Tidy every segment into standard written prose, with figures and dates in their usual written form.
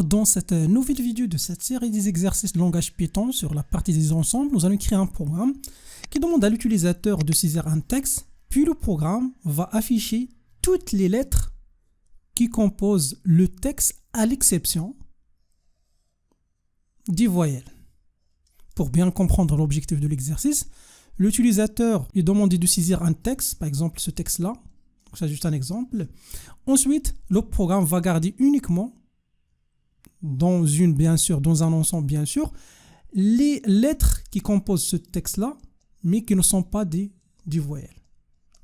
Dans cette nouvelle vidéo de cette série des exercices de langage Python sur la partie des ensembles, nous allons créer un programme qui demande à l'utilisateur de saisir un texte, puis le programme va afficher toutes les lettres qui composent le texte à l'exception des voyelles. Pour bien comprendre l'objectif de l'exercice, l'utilisateur est demandé de saisir un texte, par exemple ce texte-là, c'est juste un exemple. Ensuite, le programme va garder uniquement dans un ensemble bien sûr, les lettres qui composent ce texte-là, mais qui ne sont pas des voyelles.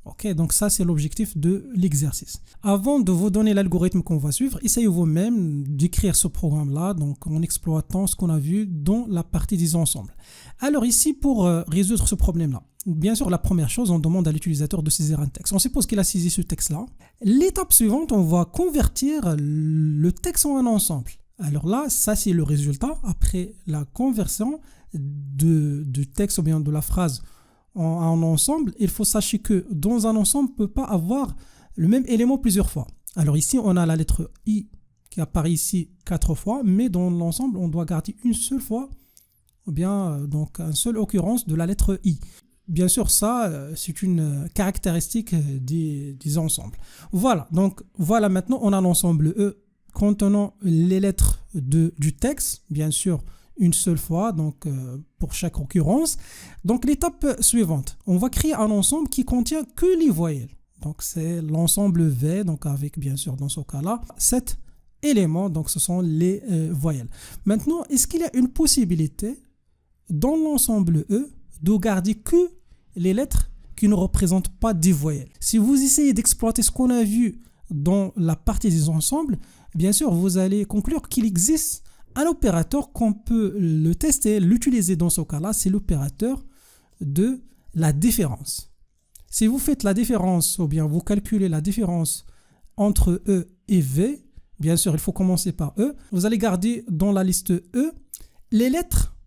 Ok, donc ça c'est l'objectif de l'exercice. Avant de vous donner l'algorithme qu'on va suivre, essayez vous-même d'écrire ce programme-là, donc en exploitant ce qu'on a vu dans la partie des ensembles. Alors ici, pour résoudre ce problème-là, bien sûr, la première chose, on demande à l'utilisateur de saisir un texte. On suppose qu'il a saisi ce texte-là. L'étape suivante, on va convertir le texte en un ensemble. Alors là, ça c'est le résultat après la conversion du texte ou bien de la phrase en un ensemble. Il faut sachez que dans un ensemble, on ne peut pas avoir le même élément plusieurs fois. Alors ici, on a la lettre I qui apparaît ici 4 fois, mais dans l'ensemble, on doit garder une seule fois, ou bien donc une seule occurrence de la lettre I. Bien sûr, ça, c'est une caractéristique des ensembles. Voilà, donc voilà, maintenant, on a l'ensemble E contenant les lettres du texte, bien sûr, une seule fois, donc pour chaque occurrence. Donc l'étape suivante, on va créer un ensemble qui contient que les voyelles. Donc c'est l'ensemble V, donc avec bien sûr dans ce cas-là, 7 éléments, donc ce sont les voyelles. Maintenant, est-ce qu'il y a une possibilité dans l'ensemble E de garder que les lettres qui ne représentent pas des voyelles? Si vous essayez d'exploiter ce qu'on a vu dans la partie des ensembles, bien sûr, vous allez conclure qu'il existe un opérateur qu'on peut le tester, l'utiliser dans ce cas-là, c'est l'opérateur de la différence. Si vous faites la différence, ou bien vous calculez la différence entre E et V, bien sûr, il faut commencer par E, vous allez garder dans la liste E les lettres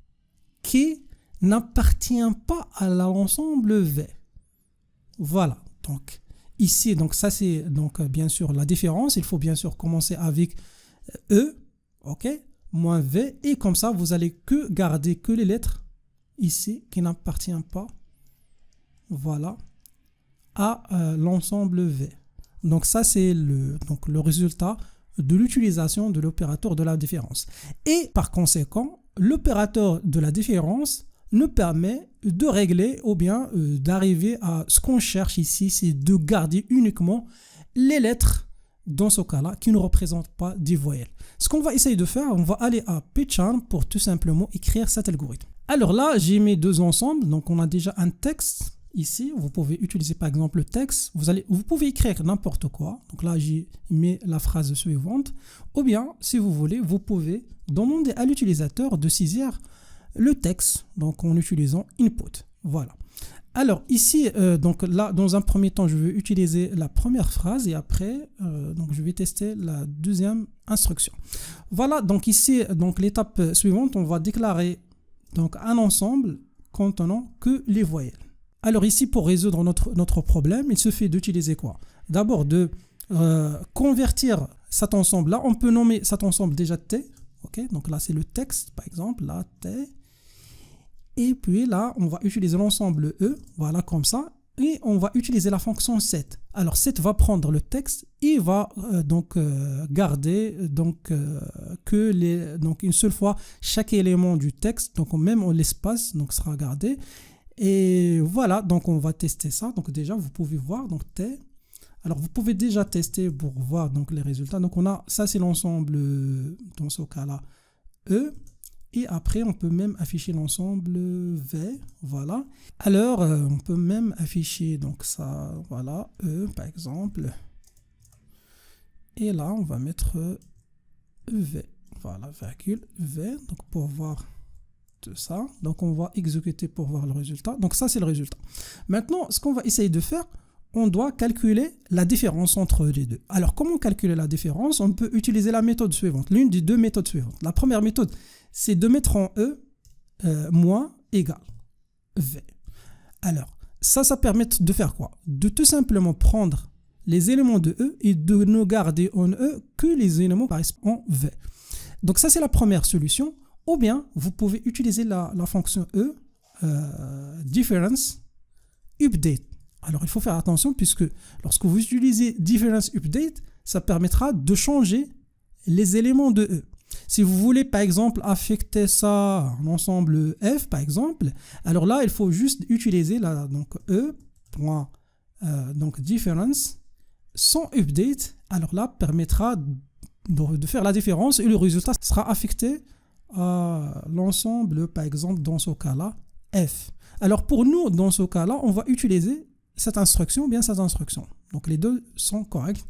qui n'appartiennent pas à l'ensemble V. Voilà, donc ici, donc ça c'est donc bien sûr la différence. Il faut bien sûr commencer avec E, ok, moins V, et comme ça vous allez garder que les lettres ici qui n'appartiennent pas, voilà, à l'ensemble V. Donc ça c'est le résultat de l'utilisation de l'opérateur de la différence. Et par conséquent, l'opérateur de la différence nous permet de régler ou bien d'arriver à ce qu'on cherche ici, c'est de garder uniquement les lettres dans ce cas-là qui ne représentent pas des voyelles. Ce qu'on va essayer de faire, on va aller à Pycharm pour tout simplement écrire cet algorithme. Alors là, j'ai mis deux ensembles, donc on a déjà un texte ici. Vous pouvez utiliser par exemple le texte, vous pouvez écrire n'importe quoi. Donc là, j'ai mis la phrase suivante. Ou bien, si vous voulez, vous pouvez demander à l'utilisateur de saisir le texte, donc en utilisant input. Voilà. Alors ici, donc là, dans un premier temps, je vais utiliser la première phrase et après, donc je vais tester la deuxième instruction. Voilà, donc ici, donc l'étape suivante, on va déclarer donc un ensemble contenant que les voyelles. Alors ici, pour résoudre notre problème, il suffit d'utiliser quoi? D'abord de convertir cet ensemble-là. On peut nommer cet ensemble déjà T. Ok, donc là c'est le texte, par exemple, là T. Et puis là, on va utiliser l'ensemble E, voilà comme ça. Et on va utiliser la fonction set. Alors set va prendre le texte et va garder donc une seule fois chaque élément du texte, donc même en l'espace, donc sera gardé. Et voilà, donc on va tester ça. Donc déjà, vous pouvez voir, donc T. Alors vous pouvez déjà tester pour voir donc les résultats. Donc on a, ça c'est l'ensemble, dans ce cas-là, E. Et après, on peut même afficher l'ensemble V, voilà. Alors, on peut même afficher donc ça, voilà, E par exemple. Et là, on va mettre V, voilà, virgule V, donc pour voir tout ça. Donc, on va exécuter pour voir le résultat. Donc, ça, c'est le résultat. Maintenant, ce qu'on va essayer de faire, on doit calculer la différence entre les deux. Alors, comment calculer la différence? On peut utiliser la méthode suivante, l'une des deux méthodes suivantes. La première méthode, c'est de mettre en E moins égal V. Alors, ça permet de faire quoi? De tout simplement prendre les éléments de E et de ne garder en E que les éléments qui apparaissent en V. Donc ça, c'est la première solution. Ou bien, vous pouvez utiliser la fonction E, difference update. Alors, il faut faire attention puisque lorsque vous utilisez difference update, ça permettra de changer les éléments de E. Si vous voulez, par exemple, affecter ça à un ensemble F, par exemple, alors là, il faut juste utiliser donc E, donc difference, sans update. Alors là, permettra de faire la différence et le résultat sera affecté à l'ensemble, par exemple, dans ce cas-là, F. Alors pour nous, dans ce cas-là, on va utiliser cette instruction ou bien cette instruction. Donc les deux sont corrects.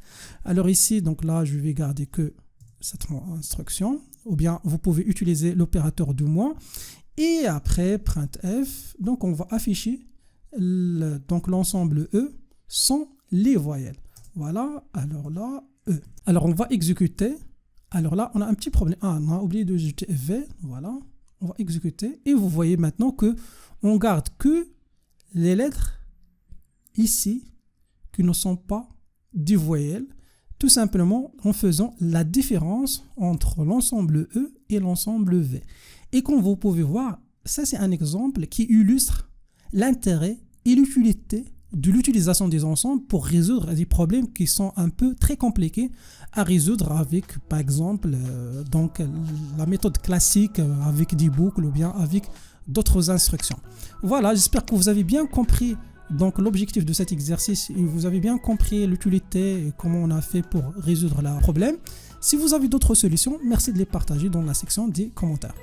Alors ici, donc là, je vais garder que cette instruction, ou bien vous pouvez utiliser l'opérateur du moins. Et après, printf, donc on va afficher l'ensemble E sans les voyelles. Voilà, alors là, E. Alors on va exécuter. Alors là, on a un petit problème. Ah, on a oublié de jeter V. Voilà, on va exécuter. Et vous voyez maintenant que on garde que les lettres ici qui ne sont pas des voyelles, tout simplement en faisant la différence entre l'ensemble E et l'ensemble V. Et comme vous pouvez voir, ça c'est un exemple qui illustre l'intérêt et l'utilité de l'utilisation des ensembles pour résoudre des problèmes qui sont un peu très compliqués à résoudre avec, par exemple, donc la méthode classique avec des boucles ou bien avec d'autres instructions. Voilà, j'espère que vous avez bien compris donc l'objectif de cet exercice et vous avez bien compris l'utilité et comment on a fait pour résoudre le problème. Si vous avez d'autres solutions, merci de les partager dans la section des commentaires.